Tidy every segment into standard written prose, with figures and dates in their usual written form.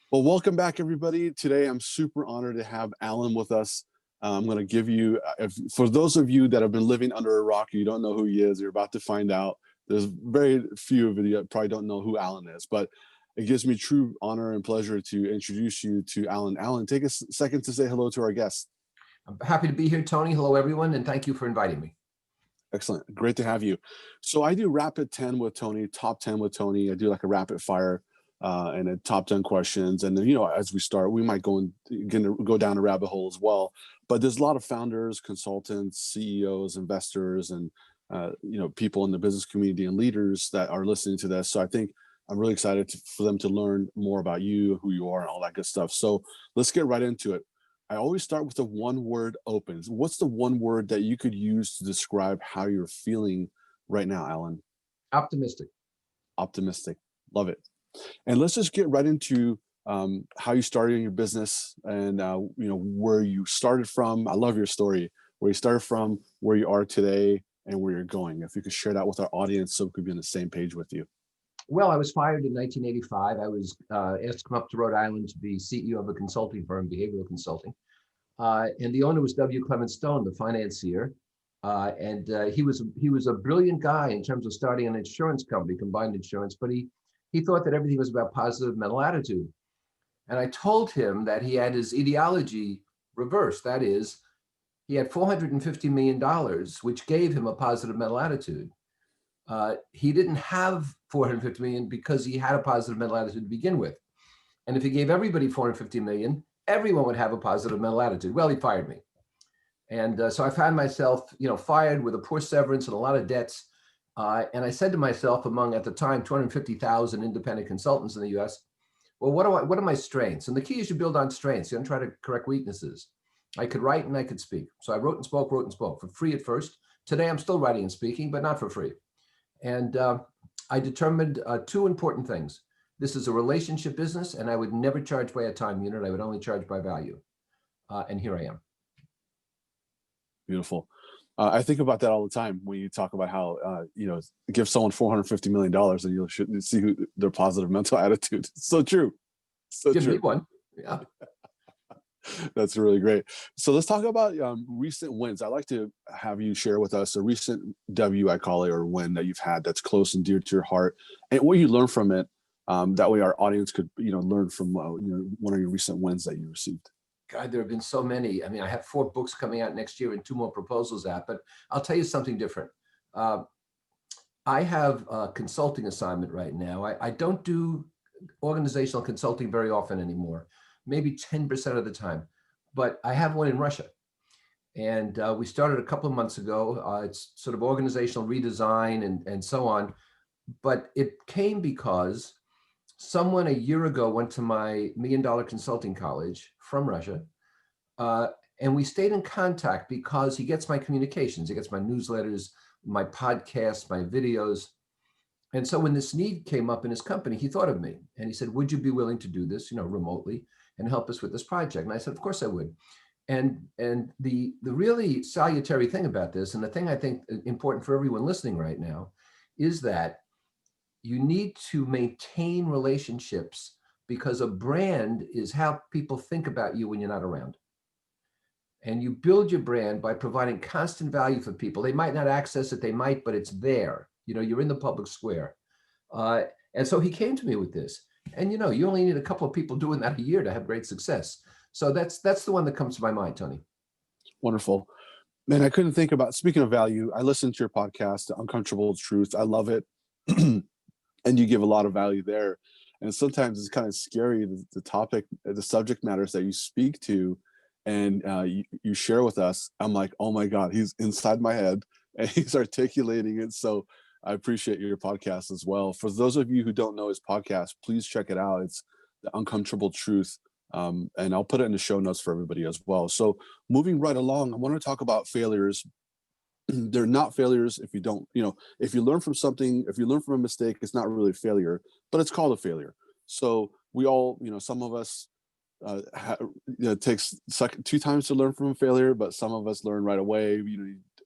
Well, welcome back, everybody. Today, I'm super honored to have Alan with us. I'm going to give you, for those of you that have been living under a rock, you don't know who he is, you're about to find out. There's very few of you that probably don't know who Alan is, but it gives me true honor and pleasure to introduce you to Alan. Alan, take a second to say hello to our guests. I'm happy to be here, Tony. Hello, everyone, and thank you for inviting me. Excellent. Great to have you. So I do rapid 10 with Tony, top 10 with Tony. I do like a rapid fire and a top 10 questions. And then, as we start, we might go down a rabbit hole as well. But there's a lot of founders, consultants, CEOs, investors, and, people in the business community and leaders that are listening to this. So I think I'm really excited for them to learn more about you, who you are, and all that good stuff. So let's get right into it. I always start with the one word opens. What's the one word that you could use to describe how you're feeling right now, Alan? Optimistic. Optimistic. Love it. And let's just get right into how you started in your business and where you started from. I love your story, where you started from, where you are today, and where you're going. If you could share that with our audience so we could be on the same page with you. Well, I was fired in 1985. I was asked to come up to Rhode Island to be CEO of a consulting firm, behavioral consulting. And the owner was W. Clement Stone, the financier. He was a brilliant guy in terms of starting an insurance company, combined insurance, but he thought that everything was about positive mental attitude. And I told him that he had his ideology reversed. That is, he had $450 million, which gave him a positive mental attitude. He didn't have 450 million because he had a positive mental attitude to begin with. And if he gave everybody 450 million, everyone would have a positive mental attitude. Well, he fired me. And so I found myself, fired with a poor severance and a lot of debts. And I said to myself, among, at the time, 250,000 independent consultants in the US, well, what are my strengths? And the key is you build on strengths. You don't try to correct weaknesses. I could write and I could speak. So I wrote and spoke for free at first. Today, I'm still writing and speaking, but not for free. And I determined two important things. This is a relationship business, and I would never charge by a time unit. I would only charge by value. And here I am. Beautiful. I think about that all the time when you talk about how, give someone $450 million and you should see their positive mental attitude. It's so true. So Give true. me one. Yeah. That's really great. So let's talk about recent wins. I'd like to have you share with us a recent W, I call it, or win that you've had that's close and dear to your heart, and what you learned from it. That way, our audience could, learn from one of your recent wins that you received. God, there have been so many. I mean, I have 4 books coming out next year and 2 more proposals out. But I'll tell you something different. I have a consulting assignment right now. I don't do organizational consulting very often anymore, maybe 10% of the time, but I have one in Russia. And we started a couple of months ago. It's sort of organizational redesign and so on. But it came because someone a year ago went to my $1 million consulting college from Russia. And we stayed in contact because he gets my communications, he gets my newsletters, my podcasts, my videos. And so when this need came up in his company, he thought of me and he said, would you be willing to do this, remotely and help us with this project? And I said, of course I would. And the really salutary thing about this, and the thing I think important for everyone listening right now, is that you need to maintain relationships because a brand is how people think about you when you're not around. And you build your brand by providing constant value for people. They might not access it, they might, but it's there. You're in the public square. And so he came to me with this. And you only need a couple of people doing that a year to have great success. So that's the one that comes to my mind, Tony. Wonderful. Man, I couldn't think about, speaking of value, I listened to your podcast, The Uncomfortable Truth. I love it. And you give a lot of value there. And sometimes it's kind of scary, the topic, the subject matters that you speak to and you share with us. I'm like, oh my God, he's inside my head and he's articulating it. So I appreciate your podcast as well. For those of you who don't know his podcast, please check it out. It's The Uncomfortable Truth. And I'll put it in the show notes for everybody as well. So moving right along, I want to talk about failures. They're not failures if you don't, if you learn from something, if you learn from a mistake, it's not really a failure, but it's called a failure. So we all, some of us, it takes 2 times to learn from a failure, but some of us learn right away,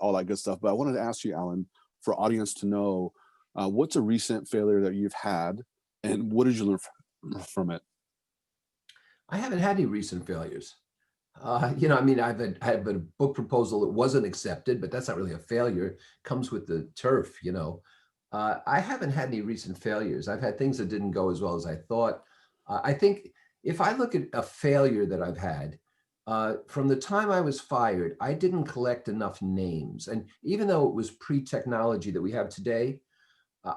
all that good stuff. But I wanted to ask you, Alan, for audience to know, what's a recent failure that you've had and what did you learn from it? I haven't had any recent failures. I mean, I have a book proposal that wasn't accepted, but that's not really a failure. It comes with the turf. I haven't had any recent failures. I've had things that didn't go as well as I thought. I think if I look at a failure that I've had, from the time I was fired, I didn't collect enough names. And even though it was pre-technology that we have today,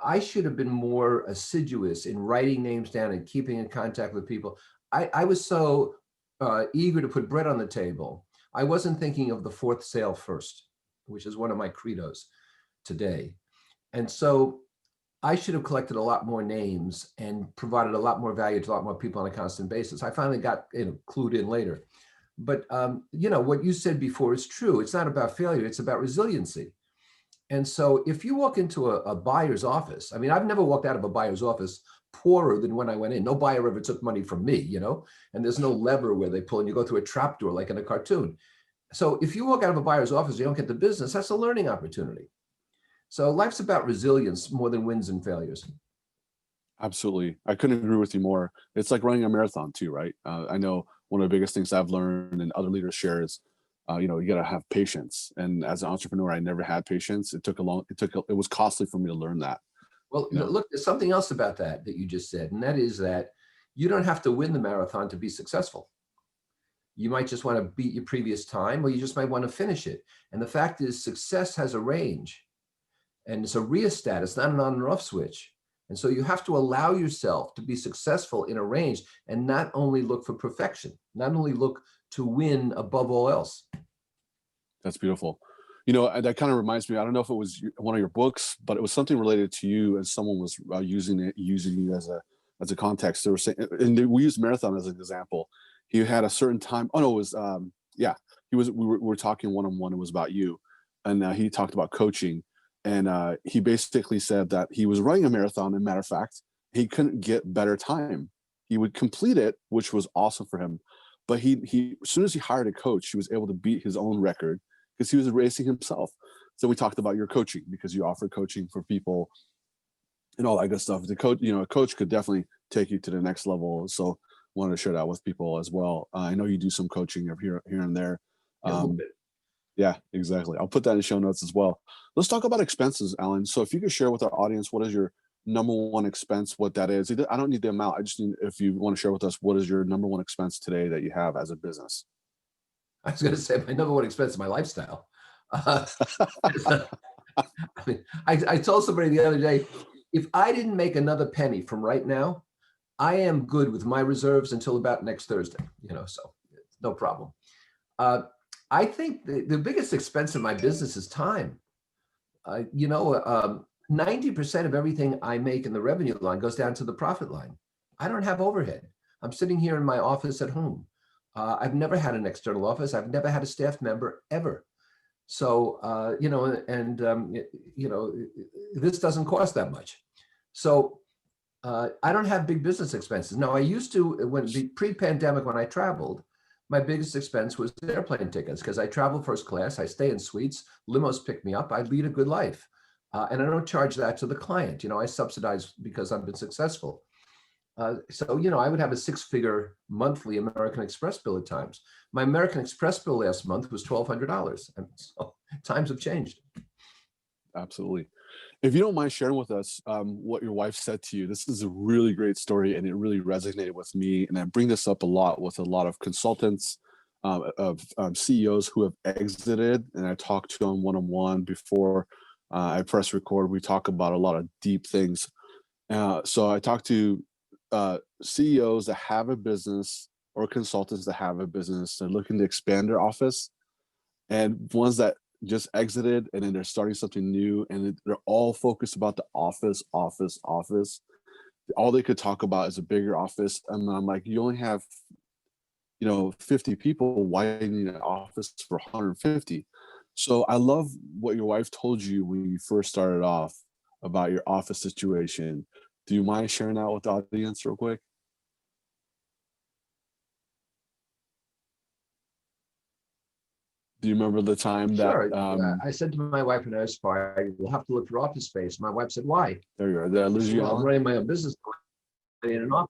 I should have been more assiduous in writing names down and keeping in contact with people. I was so eager to put bread on the table. I wasn't thinking of the fourth sale first, which is one of my credos today. And so I should have collected a lot more names and provided a lot more value to a lot more people on a constant basis. I finally got clued in later. But what you said before is true. It's not about failure, it's about resiliency. And so if you walk into a buyer's office, I mean, I've never walked out of a buyer's office poorer than when I went in. No buyer ever took money from me, and there's no lever where they pull and you go through a trap door like in a cartoon. So if you walk out of a buyer's office, you don't get the business, that's a learning opportunity. So life's about resilience more than wins and failures. Absolutely. I couldn't agree with you more. It's like running a marathon too, right? I know one of the biggest things I've learned and other leaders share is, you got to have patience. And as an entrepreneur, I never had patience. It was costly for me to learn that. Well, look, there's something else about that you just said, and that is that you don't have to win the marathon to be successful. You might just want to beat your previous time, or you just might want to finish it. And the fact is, success has a range, and it's a rheostat. It's not an on and off switch. And so you have to allow yourself to be successful in a range and not only look for perfection, not only look to win above all else. That's beautiful. That kind of reminds me, I don't know if it was one of your books, but it was something related to you, and someone was using you as a context. They were saying, and we used marathon as an example. He had a certain time. Oh no, it was yeah. We were talking one-on-one. It was about you, and he talked about coaching, and he basically said that he was running a marathon. And matter of fact, he couldn't get better time. He would complete it, which was awesome for him. But he as soon as he hired a coach, he was able to beat his own record because he was racing himself. So we talked about your coaching, because you offer coaching for people and all that good stuff. The coach, a coach could definitely take you to the next level. So wanted to share that with people as well. I know you do some coaching here and there. Yeah, exactly. I'll put that in the show notes as well. Let's talk about expenses, Alan. So if you could share with our audience, what is your number one expense, what that is? I don't need the amount. I just need, if you want to share with us, what is your number one expense today that you have as a business? I was going to say my number one expense is my lifestyle. I mean, I told somebody the other day, if I didn't make another penny from right now, I am good with my reserves until about next Thursday, so no problem. I think the biggest expense of my business is time. 90% of everything I make in the revenue line goes down to the profit line. I don't have overhead. I'm sitting here in my office at home. I've never had an external office. I've never had a staff member ever. So, this doesn't cost that much. So I don't have big business expenses. Now, I used to, pre-pandemic, when I traveled, my biggest expense was airplane tickets, because I travel first class, I stay in suites, limos pick me up, I lead a good life. And I don't charge that to the client. I subsidize because I've been successful. So I would have a six-figure monthly American Express bill at times. My American Express bill last month was $1,200. And so times have changed. Absolutely. If you don't mind sharing with us what your wife said to you, this is a really great story, and it really resonated with me. And I bring this up a lot with a lot of consultants, of CEOs who have exited, and I talked to them one-on-one before I press record. We talk about a lot of deep things. So I talked to CEOs that have a business, or consultants that have a business. They're looking to expand their office, and ones that just exited and then they're starting something new, and they're all focused about the office. All they could talk about is a bigger office. And I'm like, you only have 50 people. Why do you need an office for 150? So I love what your wife told you when you first started off about your office situation. Do you mind sharing that with the audience real quick? Do you remember the time that? Sure. I said to my wife when I was fired, we'll have to look for office space. My wife said, why? There you are. Did I lose you? I'm running my own business in an office.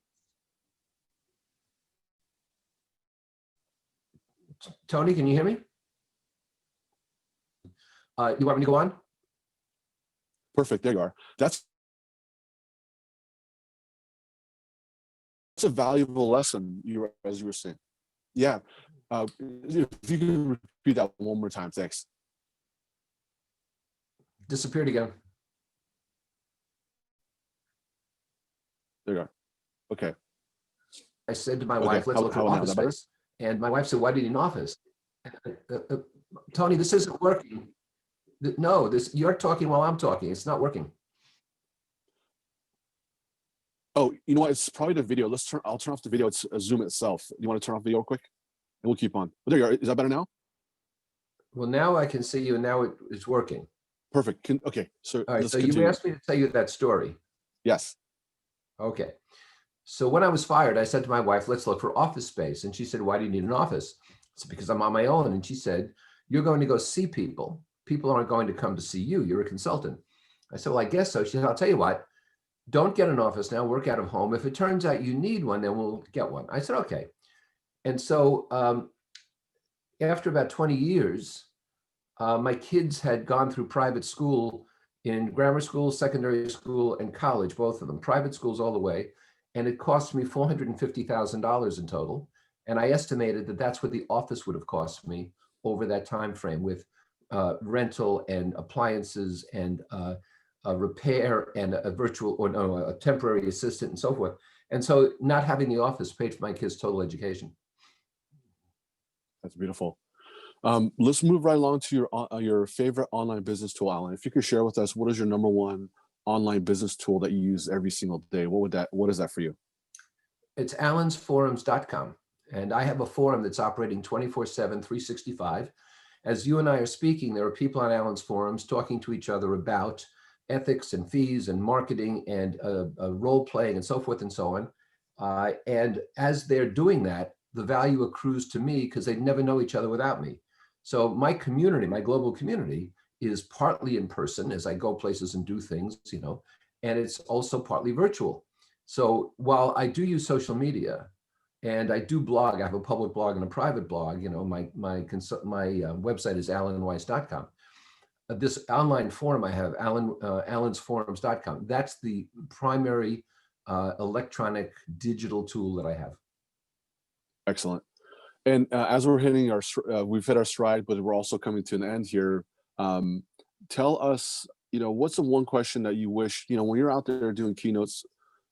Tony, can you hear me? You want me to go on? Perfect. There you are. That's a valuable lesson, as you were saying. Yeah. If you can repeat that one more time, thanks. Disappeared again. There you are. Okay. I said to my Okay. wife, let's look for How now? office Is that better? space. And my wife said, why do you need an office? Tony, this isn't working. No, you're talking while I'm talking. It's not working. Oh, you know what? It's probably the video. I'll turn off the video. It's Zoom itself. You want to turn off video real quick? And we'll keep on. But there you are. Is that better now? Well, now I can see you, and now it's working. Perfect. Okay. So All right. let's So continue. you asked me to tell you that story. Yes. Okay. So when I was fired, I said to my wife, let's look for office space. And she said, why do you need an office? It's because I'm on my own. And she said, you're going to go see people. People aren't going to come to see you. You're a consultant. I said, well, I guess so. She said, I'll tell you what, don't get an office now, work out of home. If it turns out you need one, then we'll get one. I said, okay. And so after about 20 years, my kids had gone through private school in grammar school, secondary school, and college, both of them, private schools all the way. And it cost me $450,000 in total. And I estimated that that's what the office would have cost me over that time frame with rental and appliances and a repair and a temporary assistant and so forth. And so not having the office paid for my kids' total education. That's beautiful. Let's move right along to your favorite online business tool, Alan. If you could share with us, what is your number one online business tool that you use every single day? What is that for you? It's allensforums.com. And I have a forum that's operating 24/7, 365. As you and I are speaking, there are people on Alan's forums talking to each other about ethics and fees and marketing and role playing and so forth and so on. And as they're doing that, the value accrues to me because they never know each other without me. So my community, my global community, is partly in person as I go places and do things, and it's also partly virtual. So while I do use social media and I do blog, I have a public blog and a private blog, my website is allenweiss.com. This online forum I have, allensforums.com. That's the primary electronic digital tool that I have. Excellent. And as we're hitting we've hit our stride, but we're also coming to an end here. Tell us, what's the one question that you wish, when you're out there doing keynotes,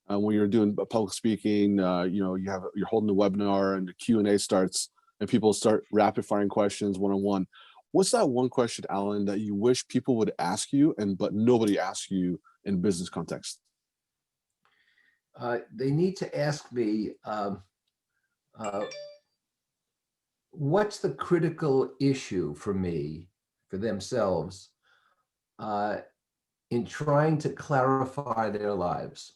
when you're doing public speaking, you're holding a webinar and the Q&A starts and people start rapid firing questions one-on-one. What's that one question, Alan, that you wish people would ask you but nobody asks you in business context? They need to ask me, what's the critical issue for me, for themselves, in trying to clarify their lives?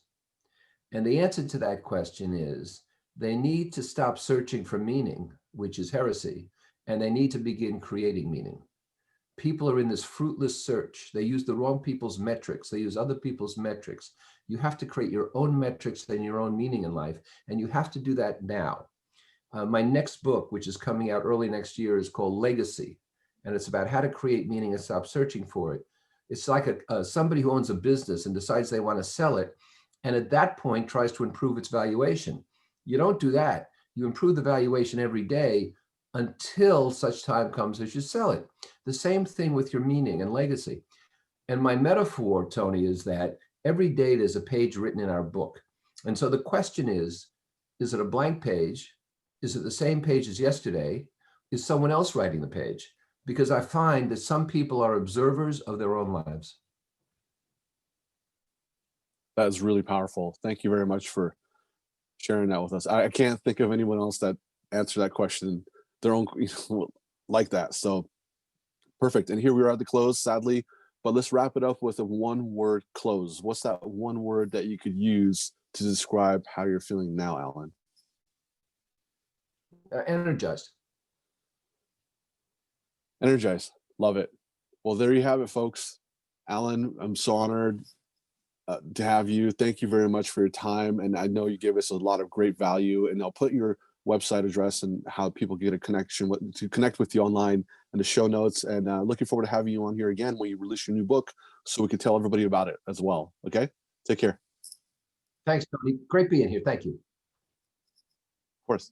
And the answer to that question is they need to stop searching for meaning, which is heresy, and they need to begin creating meaning. People are in this fruitless search. They use the wrong people's metrics. They use other people's metrics. You have to create your own metrics and your own meaning in life, and you have to do that now. My next book, which is coming out early next year, is called Legacy, and it's about how to create meaning and stop searching for it. It's like somebody who owns a business and decides they want to sell it, and at that point tries to improve its valuation. You don't do that. You improve the valuation every day until such time comes as you sell it. The same thing with your meaning and legacy. And my metaphor, Tony, is that every day there's a page written in our book. And so the question is it a blank page? Is it the same page as yesterday? Is someone else writing the page? Because I find that some people are observers of their own lives. That is really powerful. Thank you very much for sharing that with us. I can't think of anyone else that answered that question their own like that. So perfect. And here we are at the close, sadly, but let's wrap it up with a one-word close. What's that one word that you could use to describe how you're feeling now, Alan? Energized. Energized. Love it. Well, there you have it, folks. Alan, I'm so honored to have you. Thank you very much for your time. And I know you gave us a lot of great value, and I'll put your website address and how people get a connection to connect with you online, and the show notes. And looking forward to having you on here again when you release your new book, so we can tell everybody about it as well. Okay, take care. Thanks, Tony. Great being here. Thank you. Of course.